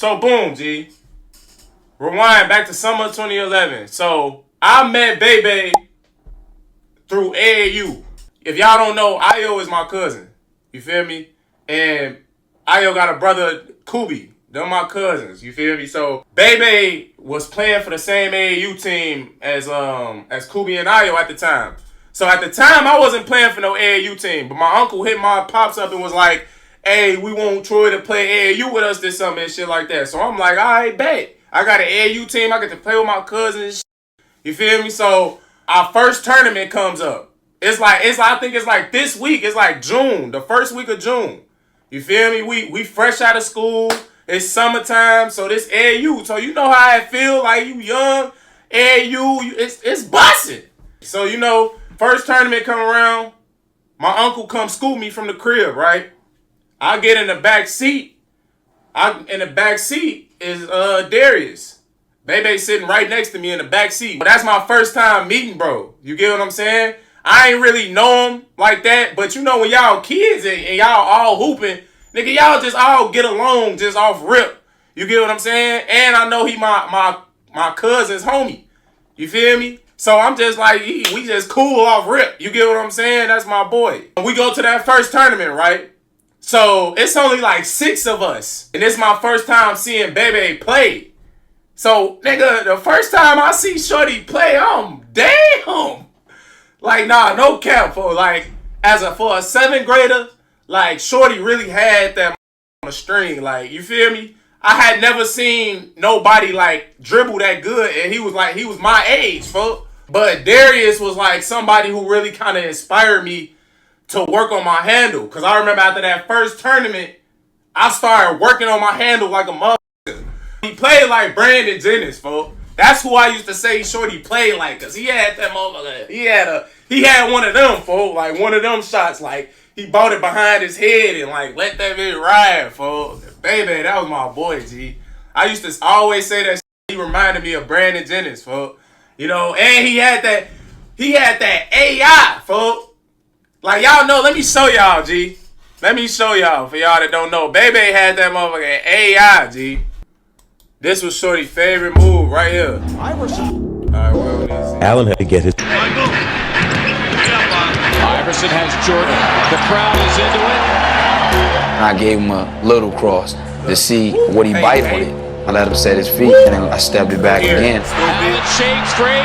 So boom, G. Rewind back to summer 2011. So I met BayBay through AAU. If y'all don't know, Ayo is my cousin. You feel me? And Ayo got a brother, Kubi. They're my cousins. You feel me? So BayBay was playing for the same AAU team as Kubi and Ayo at the time. So at the time, I wasn't playing for no AAU team. But my uncle hit my pops up and was like, hey, we want Troy to play AAU with us this summer and shit like that. So I'm like, all right, bet. I got an AAU team. I get to play with my cousins and shit. You feel me? So our first tournament comes up. I think it's like this week. It's like June, the first week of June. You feel me? We fresh out of school. It's summertime, so this AAU. So you know how it feel, like you young, AAU, it's busting. So you know, first tournament come around, my uncle comes scoop me from the crib, right? I get in the back seat. In the back seat is Darius. BayBay sitting right next to me in the back seat. But that's my first time meeting, bro. You get what I'm saying? I ain't really know him like that, but you know when y'all kids and y'all all hooping, nigga, y'all just all get along just off rip. You get what I'm saying? And I know he my cousin's homie. You feel me? So I'm just like, we just cool off rip. You get what I'm saying? That's my boy. We go to that first tournament, right? So it's only like 6 of us. And it's my first time seeing BayBay play. So, nigga, the first time I see Shorty play, I'm damn. Like, nah, no cap, for like, for a 7th grader, like, Shorty really had that on the string. Like, you feel me? I had never seen nobody, like, dribble that good, and he was my age, folks. But Darius was, like, somebody who really kind of inspired me to work on my handle. Because I remember after that first tournament, I started working on my handle like a motherfucker. He played like Brandon Jennings, folks. That's who I used to say Shorty played like, because he had that motherfucker. He had one of them, folks. Like, one of them shots, like, he bought it behind his head and, like, let that bitch ride, folks. BayBay, that was my boy, G. I used to always say that shit. He reminded me of Brandon Jennings, folks. You know, and he had that AI, folks. Like, y'all know, let me show y'all, G. Let me show y'all, for y'all that don't know. BayBay had that motherfucking AI, G. This was Shorty's favorite move right here. Iverson. All right, well, Allen had to get his. Iverson has Jordan. The crowd is into it. I gave him a little cross to see what he bite on it. I let him set his feet, and then I stepped it back again. Allen shakes straight.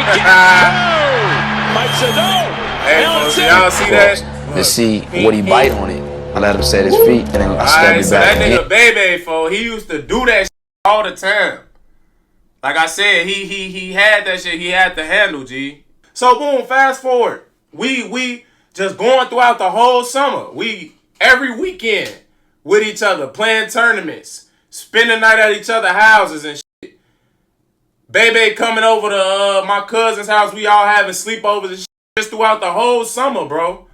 Mike said no. Hey, folks, y'all see that? To see what he bite on it. I let him set his feet, and then I stepped it back again. That nigga BayBay, folks, he used to do that shit all the time. Like I said, he had that shit. He had the handle, G. So boom, fast forward. We just going throughout the whole summer. We every weekend with each other, playing tournaments, spending the night at each other's houses and shit. BayBay coming over to my cousin's house. We all having sleepovers and shit just throughout the whole summer, bro.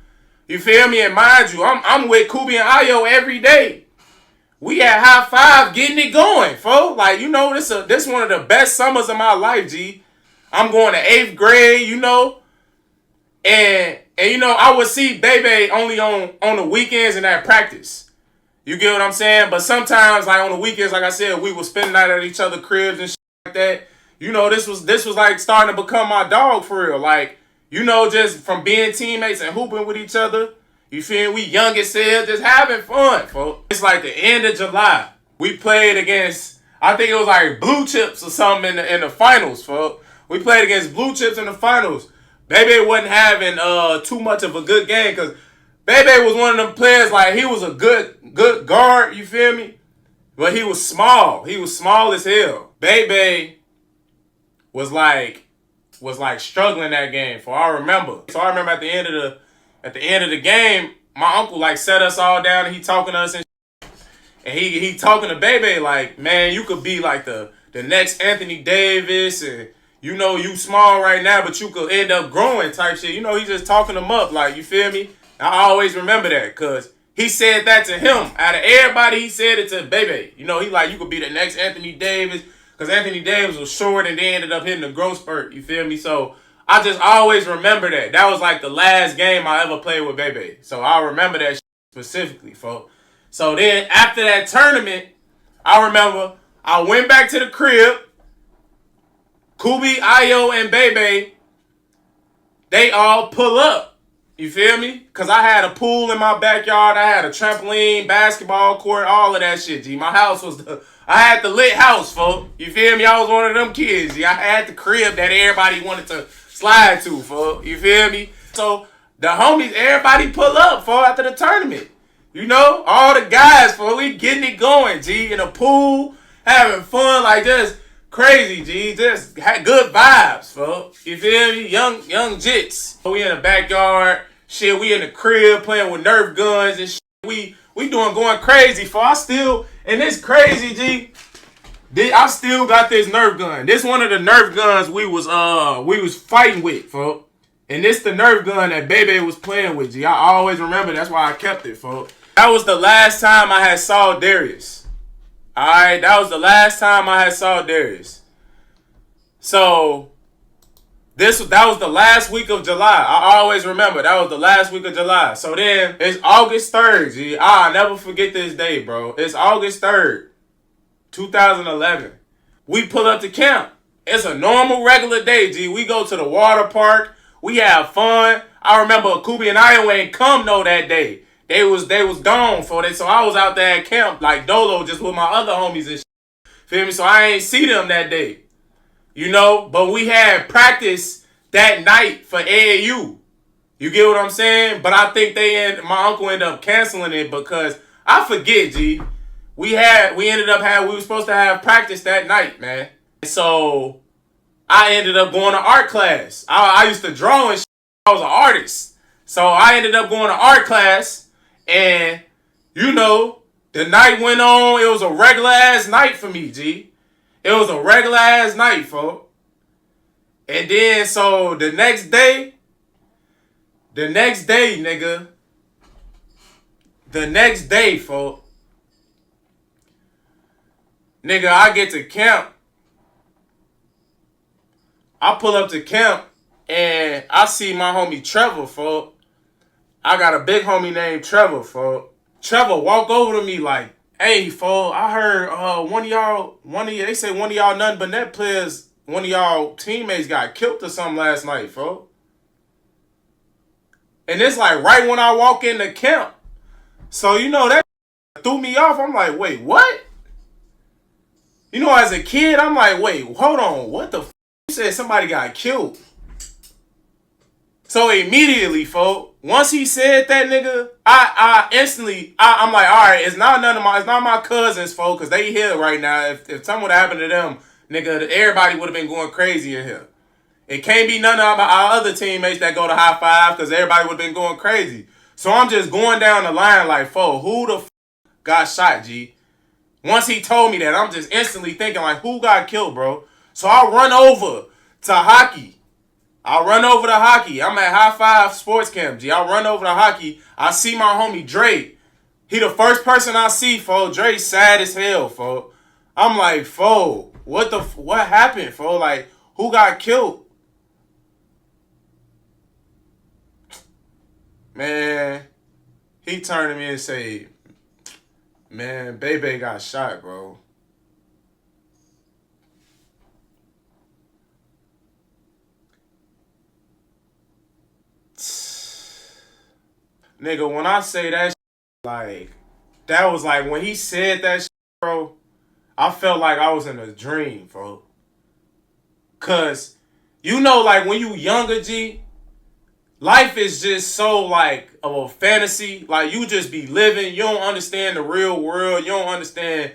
You feel me? And mind you, I'm with Kubi and Ayo every day. We at high five getting it going, folks. Like, you know, this one of the best summers of my life, G. I'm going to 8th grade, you know. And you know, I would see BayBay only on the weekends and at practice. You get what I'm saying? But sometimes, like on the weekends, like I said, we would spend the night at each other's cribs and shit like that. You know, this was like starting to become my dog for real. Like, you know, just from being teammates and hooping with each other. You feel me? We young as hell, just having fun, folks. It's like the end of July. We played against, I think it was like Blue Chips or something in the finals, folks. We played against Blue Chips in the finals. BayBay wasn't having too much of a good game because BayBay was one of them players, like, he was a good guard, you feel me? But he was small. He was small as hell. BayBay was like struggling that game, for I remember. So I remember at the end of the game, my uncle like set us all down and he talking to us and he talking to BayBay like, man, you could be like the next Anthony Davis, and you know you small right now, but you could end up growing type shit. You know, he just talking them up, like, you feel me? I always remember that because he said that to him. Out of everybody, he said it to BayBay. You know, he like, you could be the next Anthony Davis, because Anthony Davis was short and they ended up hitting the growth spurt. You feel me? So I just always remember that. That was like the last game I ever played with BayBay. So I remember that specifically, folks. So then after that tournament, I remember I went back to the crib. Kubi, Ayo, and BayBay, they all pull up. You feel me? Because I had a pool in my backyard. I had a trampoline, basketball court, all of that shit, G. My house was I had the lit house, folks. You feel me? I was one of them kids, G. I had the crib that everybody wanted to slide to, folks. You feel me? So, the homies, everybody pull up, folks, after the tournament. You know? All the guys, folks, we getting it going, G. In the pool, having fun, like just crazy, G. Just had good vibes, folks. You feel me? Young jits. We in the backyard. Shit, we in the crib playing with Nerf guns and shit. We going crazy, folks. And it's crazy, G. I still got this Nerf gun. This one of the Nerf guns we was fighting with, folks. And this the Nerf gun that BayBay was playing with, G. I always remember. That's why I kept it, folks. That was the last time I had saw Darius. Alright, that was the last time I had saw Darius. So, that was the last week of July. I always remember, that was the last week of July. So then, it's August 3rd, G. I'll never forget this day, bro. It's August 3rd, 2011. We pull up to camp. It's a normal, regular day, G. We go to the water park. We have fun. I remember Kubi and Iowa ain't come no that day. They was gone for it. So I was out there at camp like Dolo just with my other homies and shit. Feel me? So I ain't see them that day. You know? But we had practice that night for AAU. You get what I'm saying? But I think my uncle ended up canceling it because I forget, G. We were supposed to have practice that night, man. So I ended up going to art class. I used to draw and shit. I was an artist. So I ended up going to art class. And, you know, the night went on. It was a regular ass night for me, G. It was a regular ass night, folks. And then, so the next day, nigga. The next day, folks. Nigga, I get to camp. I pull up to camp and I see my homie Trevor, folks. I got a big homie named Trevor, folks. Trevor walk over to me like, hey, folks, I heard they say one of y'all nothing but net players, one of y'all teammates got killed or something last night, folks. And it's like right when I walk into camp. So, you know, that threw me off. I'm like, wait, what? You know, as a kid, I'm like, wait, hold on. What the f***? You said somebody got killed. So immediately, folks, once he said that, nigga, I instantly, I'm like, all right, it's not my cousins, folks, because they here right now. If something would have happened to them, nigga, everybody would have been going crazy in here. It can't be none of our other teammates that go to high five, because everybody would have been going crazy. So I'm just going down the line like, folks, who the f*** got shot, G? Once he told me that, I'm just instantly thinking, like, who got killed, bro? So I run over to hockey. I'm at High Five Sports Camp, G. I run over to hockey. I see my homie Dre. He the first person I see, folks. Dre sad as hell, folks. I'm like, folks, what happened, folks? Like, who got killed? Man, he turned to me and say, man, BayBay got shot, bro. Nigga, when I say that shit, like, that was like, when he said that shit, bro, I felt like I was in a dream, bro. Cause, you know, like, when you younger, G, life is just so, like, of a fantasy. Like, you just be living. You don't understand the real world. You don't understand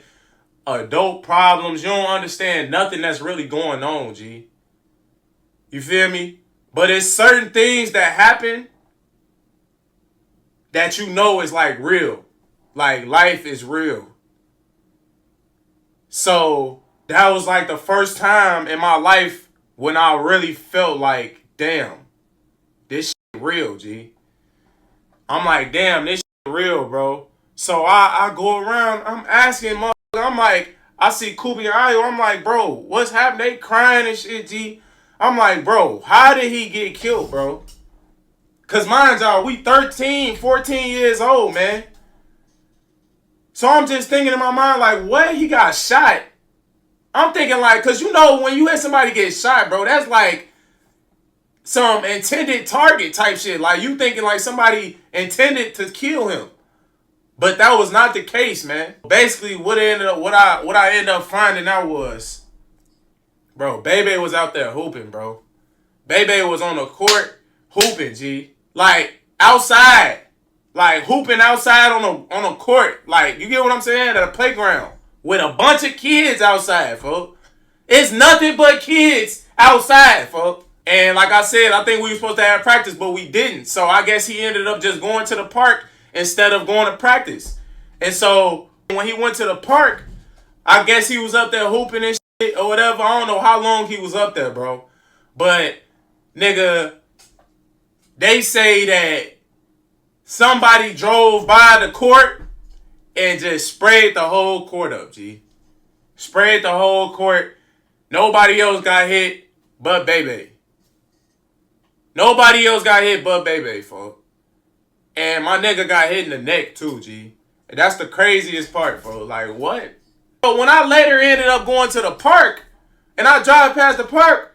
adult problems. You don't understand nothing that's really going on, G. You feel me? But it's certain things that happen that you know is like real. Like life is real. So that was like the first time in my life when I really felt like, damn, this shit real, G. I'm like, damn, this shit real, bro. So I go around, I'm asking, I'm like, I see Kubi and Ayo, I'm like, bro, what's happening? They crying and shit, G. I'm like, bro, how did he get killed, bro? Because mind y'all, we 13, 14 years old, man. So I'm just thinking in my mind, like, what? He got shot I'm thinking like, cause you know when you hear somebody get shot, bro, that's like some intended target type shit. Like you thinking like somebody intended to kill him. But that was not the case, man. Basically, what I ended up finding out was, bro, BayBay was out there hooping, bro. BayBay was on the court hooping, G. Like outside. Like hooping outside on a court. Like, you get what I'm saying? At a playground. With a bunch of kids outside, folks. It's nothing but kids outside, folks. And like I said, I think we were supposed to have practice, but we didn't. So I guess he ended up just going to the park instead of going to practice. And so when he went to the park, I guess he was up there hooping and shit or whatever. I don't know how long he was up there, bro. But, nigga, they say that somebody drove by the court and just sprayed the whole court up, G. Sprayed the whole court. Nobody else got hit but BayBay. Nobody else got hit but BayBay, folks. And my nigga got hit in the neck too, G. And that's the craziest part, bro. Like, what? But when I later ended up going to the park, and I drive past the park,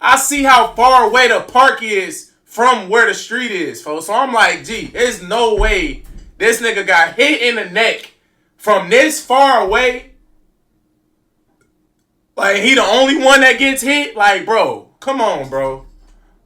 I see how far away the park is from where the street is, folks. So I'm like, gee, there's no way this nigga got hit in the neck from this far away. Like, he the only one that gets hit? Like, bro, come on, bro.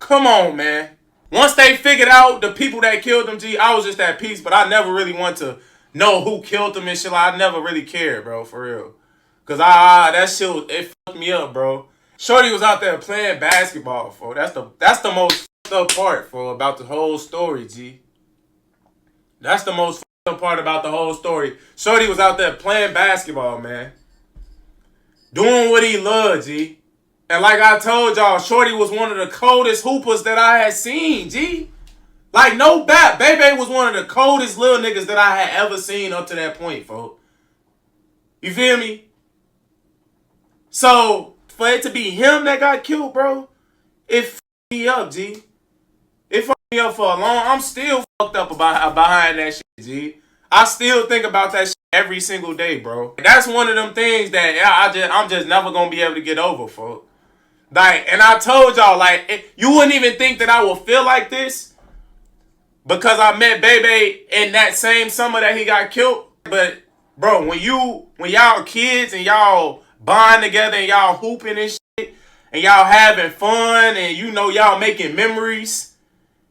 Come on, man. Once they figured out the people that killed him, G, I was just at peace, but I never really want to know who killed him and shit. Like, I never really cared, bro, for real. Because that shit, it fucked me up, bro. Shorty was out there playing basketball, for that's the most fucked up part, for about the whole story, G. That's the most fucked up part about the whole story. Shorty was out there playing basketball, man. Doing what he loved, G. And like I told y'all, Shorty was one of the coldest hoopers that I had seen, G. Like, no bat. BayBay was one of the coldest little niggas that I had ever seen up to that point, folks. You feel me? So, for it to be him that got killed, bro, it fucked me up, G. It fucked me up for a long... I'm still fucked up behind that shit, G. I still think about that shit every single day, bro. That's one of them things that I'm just never gonna be able to get over, folks. Like, and I told y'all, like, you wouldn't even think that I would feel like this because I met BayBay in that same summer that he got killed. But, bro, when y'all kids and y'all bond together and y'all hooping and shit and y'all having fun and you know y'all making memories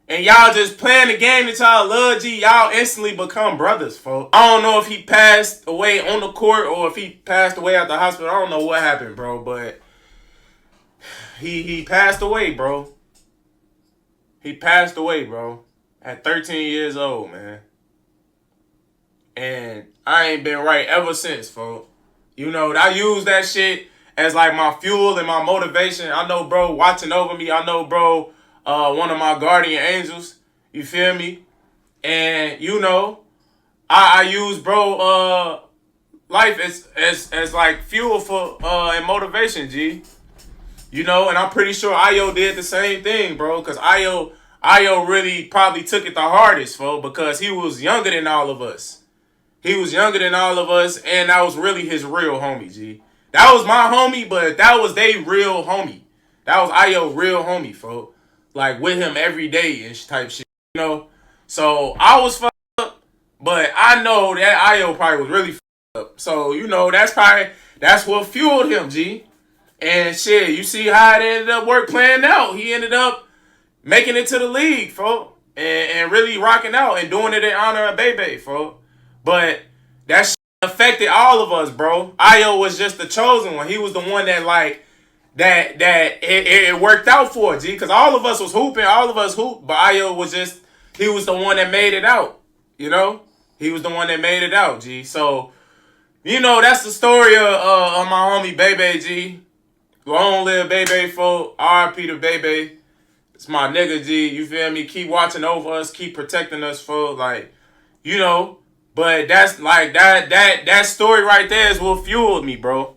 and y'all just playing the game that y'all love, G, y'all instantly become brothers, folks. I don't know if he passed away on the court or if he passed away at the hospital. I don't know what happened, bro, but he passed away, bro. He passed away, bro, at 13 years old, man. And I ain't been right ever since, folks. You know, I use that shit as like my fuel and my motivation. I know, bro, watching over me. I know, bro, one of my guardian angels. You feel me? And, you know, I use, bro, life as like fuel for and motivation, G. You know, and I'm pretty sure Ayo did the same thing, bro. Because Ayo really probably took it the hardest, folks, because he was younger than all of us. He was younger than all of us, and that was really his real homie, G. That was my homie, but that was they real homie. That was Ayo real homie, folks. Like, with him every day and type shit, you know? So, I was fucked up, but I know that Ayo probably was really fucked up. So, you know, that's what fueled him, G. And shit, you see how it ended up playing out. He ended up making it to the league, folks, and really rocking out and doing it in honor of BayBay, folks. But that shit affected all of us, bro. Ayo was just the chosen one. He was the one that, like, that it worked out for, G. Because all of us was hooping. All of us hooped. But Ayo was just, he was the one that made it out. You know? He was the one that made it out, G. So, you know, that's the story of my homie BayBay, G. Long live BayBay, folk. R.I.P. to BayBay. It's my nigga, G. You feel me? Keep watching over us. Keep protecting us, folk. Like, you know. But that's like that story right there is what fueled me, bro.